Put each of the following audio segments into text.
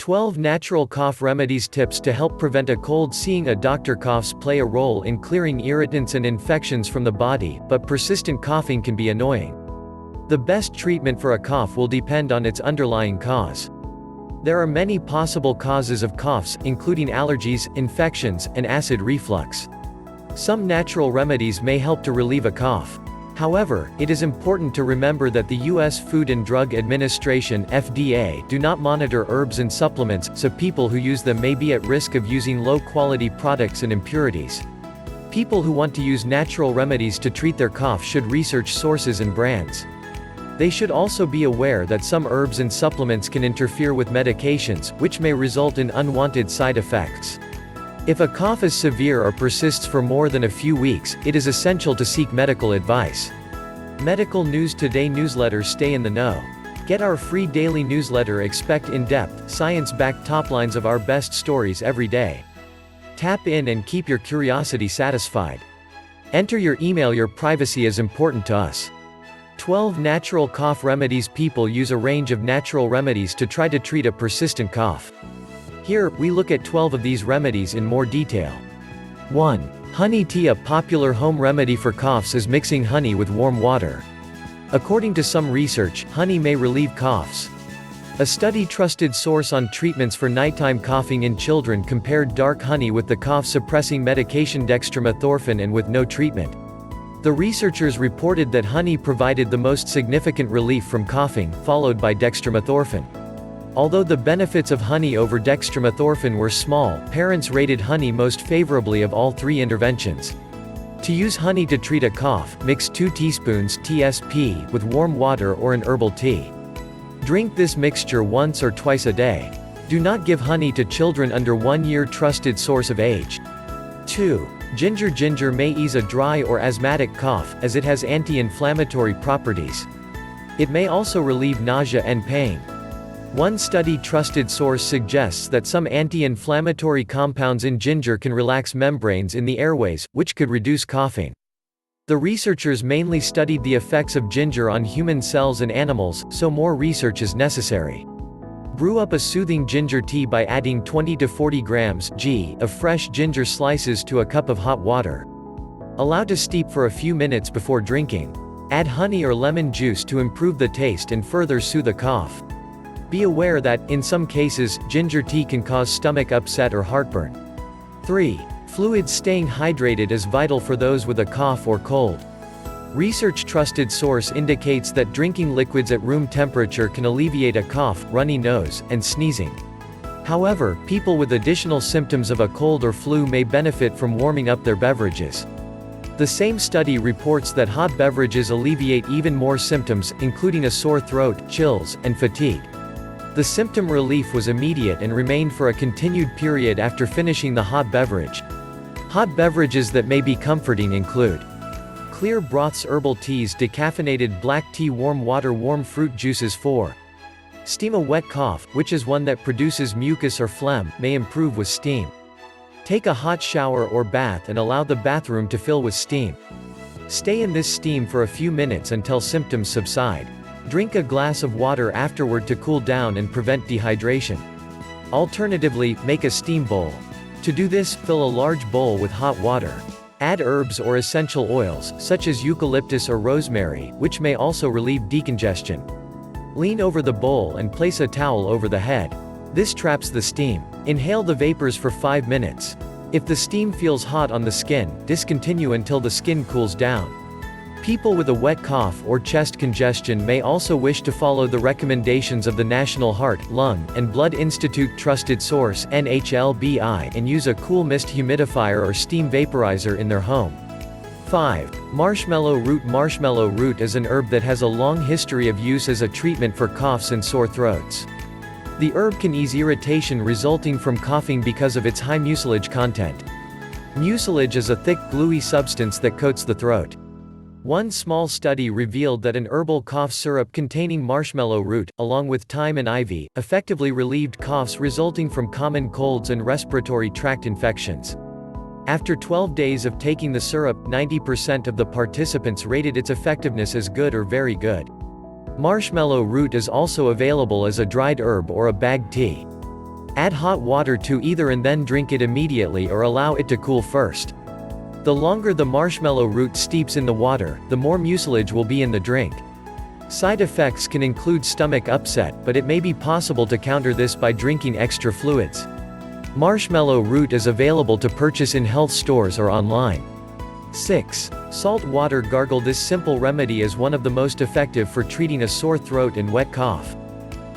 12 Natural Cough Remedies. Tips to help prevent a cold. Seeing a doctor. Coughs play a role in clearing irritants and infections from the body, but persistent coughing can be annoying. The best treatment for a cough will depend on its underlying cause. There are many possible causes of coughs, including allergies, infections, and acid reflux. Some natural remedies may help to relieve a cough. However, it is important to remember that the U.S. Food and Drug Administration (FDA) do not monitor herbs and supplements, so people who use them may be at risk of using low-quality products and impurities. People who want to use natural remedies to treat their cough should research sources and brands. They should also be aware that some herbs and supplements can interfere with medications, which may result in unwanted side effects. If a cough is severe or persists for more than a few weeks, it is essential to seek medical advice. Medical News Today newsletter. Stay in the know. Get our free daily newsletter. Expect in-depth, science-backed top-lines of our best stories every day. Tap in and keep your curiosity satisfied. Enter your email. Your privacy is important to us. 12 Natural Cough Remedies. People use a range of natural remedies to try to treat a persistent cough. Here, we look at 12 of these remedies in more detail. 1. Honey tea. A popular home remedy for coughs is mixing honey with warm water. According to some research, honey may relieve coughs. A study trusted source on treatments for nighttime coughing in children compared dark honey with the cough-suppressing medication dextromethorphan and with no treatment. The researchers reported that honey provided the most significant relief from coughing, followed by dextromethorphan. Although the benefits of honey over dextromethorphan were small, parents rated honey most favorably of all three interventions. To use honey to treat a cough, mix 2 teaspoons (TSP) with warm water or an herbal tea. Drink this mixture once or twice a day. Do not give honey to children under 1 year. Trusted source of age. 2. Ginger. Ginger may ease a dry or asthmatic cough, as it has anti-inflammatory properties. It may also relieve nausea and pain. One study trusted source suggests that some anti-inflammatory compounds in ginger can relax membranes in the airways, which could reduce coughing. The researchers mainly studied the effects of ginger on human cells and animals, so more research is necessary. Brew up a soothing ginger tea by adding 20 to 40 grams (g) of fresh ginger slices to a cup of hot water. Allow to steep for a few minutes before drinking. Add honey or lemon juice to improve the taste and further soothe the cough. Be aware that, in some cases, ginger tea can cause stomach upset or heartburn. 3. Fluids. Staying hydrated is vital for those with a cough or cold. Research trusted source indicates that drinking liquids at room temperature can alleviate a cough, runny nose, and sneezing. However, people with additional symptoms of a cold or flu may benefit from warming up their beverages. The same study reports that hot beverages alleviate even more symptoms, including a sore throat, chills, and fatigue. The symptom relief was immediate and remained for a continued period after finishing the hot beverage. Hot beverages that may be comforting include clear broths, herbal teas, decaffeinated black tea, warm water, warm fruit juices. 4. Steam. A wet cough, which is one that produces mucus or phlegm, may improve with steam. Take a hot shower or bath and allow the bathroom to fill with steam. Stay in this steam for a few minutes until symptoms subside. Drink a glass of water afterward to cool down and prevent dehydration. Alternatively, make a steam bowl. To do this, fill a large bowl with hot water. Add herbs or essential oils, such as eucalyptus or rosemary, which may also relieve decongestion. Lean over the bowl and place a towel over the head. This traps the steam. Inhale the vapors for 5 minutes. If the steam feels hot on the skin, discontinue until the skin cools down. People with a wet cough or chest congestion may also wish to follow the recommendations of the National Heart, Lung, and Blood Institute trusted source (NHLBI) and use a cool mist humidifier or steam vaporizer in their home. 5. Marshmallow root. Marshmallow root is an herb that has a long history of use as a treatment for coughs and sore throats. The herb can ease irritation resulting from coughing because of its high mucilage content. Mucilage is a thick, gluey substance that coats the throat. One small study revealed that an herbal cough syrup containing marshmallow root, along with thyme and ivy, effectively relieved coughs resulting from common colds and respiratory tract infections. After 12 days of taking the syrup, 90% of the participants rated its effectiveness as good or very good. Marshmallow root is also available as a dried herb or a bagged tea. Add hot water to either and then drink it immediately or allow it to cool first. The longer the marshmallow root steeps in the water, the more mucilage will be in the drink. Side effects can include stomach upset, but it may be possible to counter this by drinking extra fluids. Marshmallow root is available to purchase in health stores or online. 6. Salt water gargle. This simple remedy is one of the most effective for treating a sore throat and wet cough.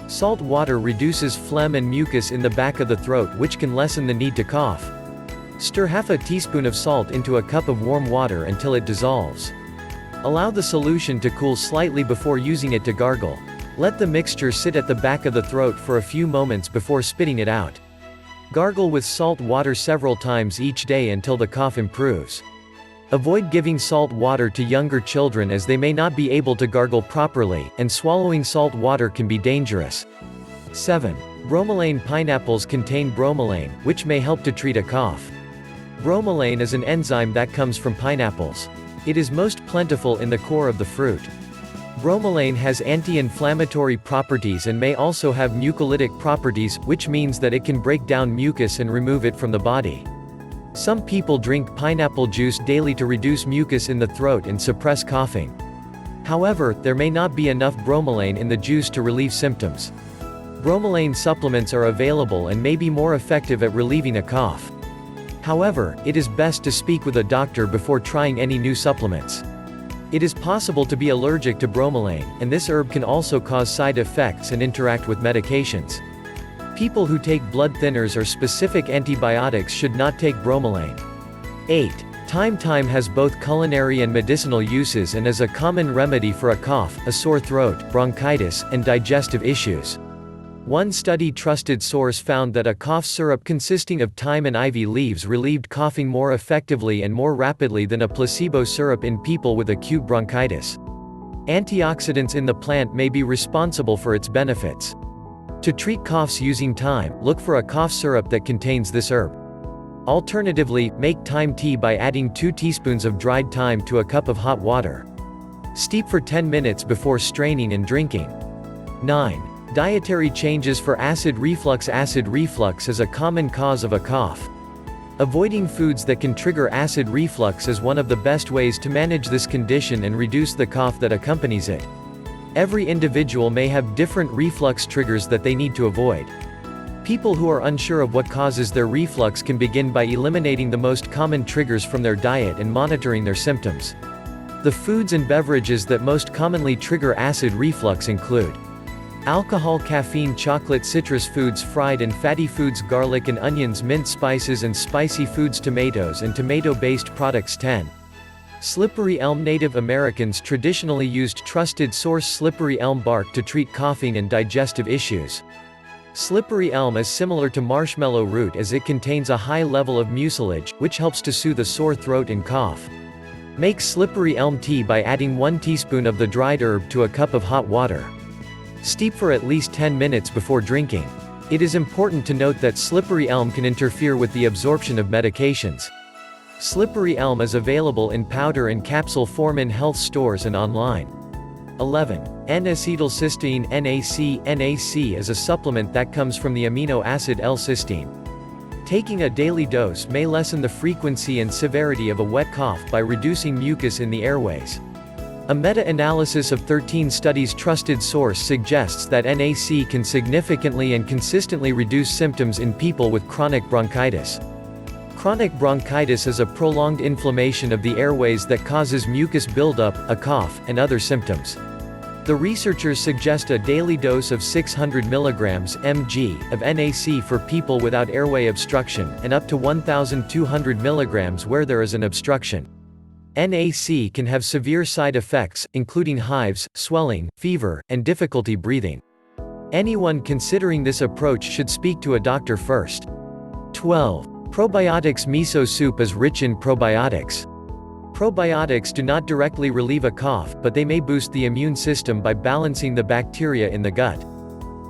Salt water reduces phlegm and mucus in the back of the throat, which can lessen the need to cough. Stir half a teaspoon of salt into a cup of warm water until it dissolves. Allow the solution to cool slightly before using it to gargle. Let the mixture sit at the back of the throat for a few moments before spitting it out. Gargle with salt water several times each day until the cough improves. Avoid giving salt water to younger children as they may not be able to gargle properly, and swallowing salt water can be dangerous. 7. Bromelain. Pineapples contain bromelain, which may help to treat a cough. Bromelain is an enzyme that comes from pineapples. It is most plentiful in the core of the fruit. Bromelain has anti-inflammatory properties and may also have mucolytic properties, which means that it can break down mucus and remove it from the body. Some people drink pineapple juice daily to reduce mucus in the throat and suppress coughing. However, there may not be enough bromelain in the juice to relieve symptoms. Bromelain supplements are available and may be more effective at relieving a cough. However, it is best to speak with a doctor before trying any new supplements. It is possible to be allergic to bromelain, and this herb can also cause side effects and interact with medications. People who take blood thinners or specific antibiotics should not take bromelain. 8. Thyme. Thyme has both culinary and medicinal uses and is a common remedy for a cough, a sore throat, bronchitis, and digestive issues. One study trusted source found that a cough syrup consisting of thyme and ivy leaves relieved coughing more effectively and more rapidly than a placebo syrup in people with acute bronchitis. Antioxidants in the plant may be responsible for its benefits. To treat coughs using thyme, look for a cough syrup that contains this herb. Alternatively, make thyme tea by adding 2 teaspoons of dried thyme to a cup of hot water. Steep for 10 minutes before straining and drinking. 9. Dietary changes for acid reflux. Acid reflux is a common cause of a cough. Avoiding foods that can trigger acid reflux is one of the best ways to manage this condition and reduce the cough that accompanies it. Every individual may have different reflux triggers that they need to avoid. People who are unsure of what causes their reflux can begin by eliminating the most common triggers from their diet and monitoring their symptoms. The foods and beverages that most commonly trigger acid reflux include alcohol, caffeine, chocolate, citrus foods, fried and fatty foods, garlic and onions, mint spices and spicy foods, tomatoes and tomato-based products. 10. Slippery elm. Native Americans traditionally used trusted source slippery elm bark to treat coughing and digestive issues. Slippery elm is similar to marshmallow root as it contains a high level of mucilage, which helps to soothe a sore throat and cough. Make slippery elm tea by adding 1 teaspoon of the dried herb to a cup of hot water. Steep for at least 10 minutes before drinking. It is important to note that slippery elm can interfere with the absorption of medications. Slippery elm is available in powder and capsule form in health stores and online. 11. N-acetylcysteine. NAC is a supplement that comes from the amino acid L-cysteine. Taking a daily dose may lessen the frequency and severity of a wet cough by reducing mucus in the airways. A meta-analysis of 13 studies trusted source suggests that NAC can significantly and consistently reduce symptoms in people with chronic bronchitis. Chronic bronchitis is a prolonged inflammation of the airways that causes mucus buildup, a cough, and other symptoms. The researchers suggest a daily dose of 600 mg (mg) of NAC for people without airway obstruction, and up to 1,200 mg where there is an obstruction. NAC can have severe side effects, including hives, swelling, fever, and difficulty breathing. Anyone considering this approach should speak to a doctor first. 12. Probiotics. Miso soup is rich in probiotics. Probiotics do not directly relieve a cough, but they may boost the immune system by balancing the bacteria in the gut.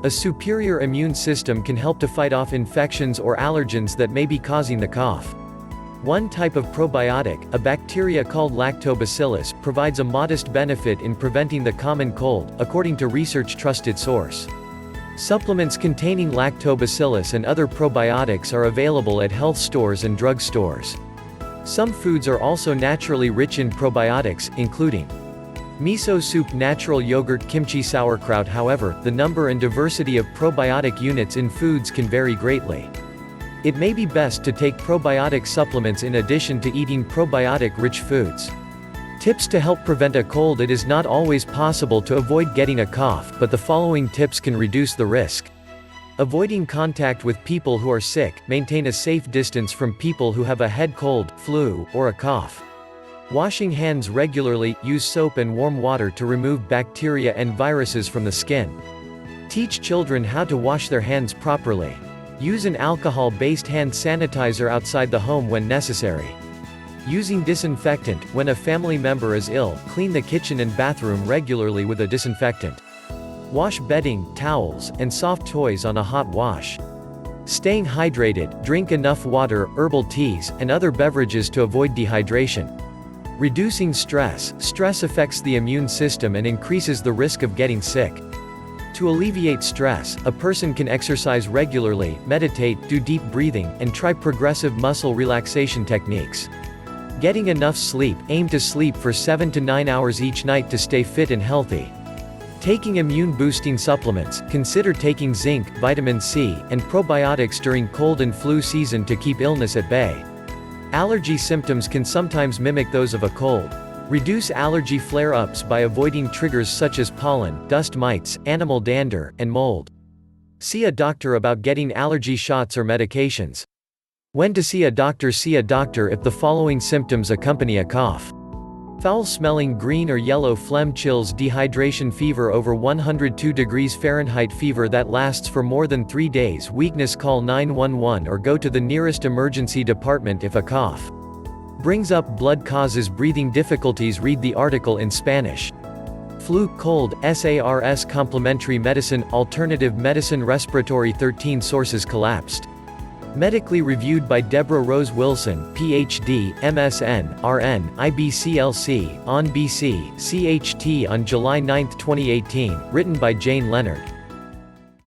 A superior immune system can help to fight off infections or allergens that may be causing the cough. One type of probiotic, a bacteria called lactobacillus, provides a modest benefit in preventing the common cold, according to research trusted source. Supplements containing lactobacillus and other probiotics are available at health stores and drug stores. Some foods are also naturally rich in probiotics, including miso soup, natural yogurt, kimchi, sauerkraut. However, the number and diversity of probiotic units in foods can vary greatly. It may be best to take probiotic supplements in addition to eating probiotic-rich foods. Tips to help prevent a cold. It is not always possible to avoid getting a cough, but the following tips can reduce the risk. Avoiding contact with people who are sick. Maintain a safe distance from people who have a head cold, flu, or a cough. Washing hands regularly. Use soap and warm water to remove bacteria and viruses from the skin. Teach children how to wash their hands properly. Use an alcohol-based hand sanitizer outside the home when necessary. Using disinfectant. When a family member is ill, clean the kitchen and bathroom regularly with a disinfectant. Wash bedding, towels, and soft toys on a hot wash. Staying hydrated. Drink enough water, herbal teas, and other beverages to avoid dehydration. Reducing stress. Stress affects the immune system and increases the risk of getting sick. To alleviate stress, a person can exercise regularly, meditate, do deep breathing, and try progressive muscle relaxation techniques. Getting enough sleep. Aim to sleep for 7 to 9 hours each night to stay fit and healthy. Taking immune-boosting supplements. Consider taking zinc, vitamin C, and probiotics during cold and flu season to keep illness at bay. Allergy symptoms can sometimes mimic those of a cold. Reduce allergy flare-ups by avoiding triggers such as pollen, dust mites, animal dander, and mold. See a doctor about getting allergy shots or medications. When to see a doctor. See a doctor if the following symptoms accompany a cough: foul-smelling green or yellow phlegm, chills, dehydration, fever over 102 degrees Fahrenheit, fever that lasts for more than 3 days, weakness. Call 911 or go to the nearest emergency department if a cough brings up blood, causes breathing difficulties. Read the article in Spanish. Flu, cold, SARS. Complementary medicine, alternative medicine, respiratory. 13 sources collapsed. Medically reviewed by Deborah Rose Wilson, Ph.D., MSN, RN, IBCLC, on BC, CHT on July 9, 2018, written by Jane Leonard.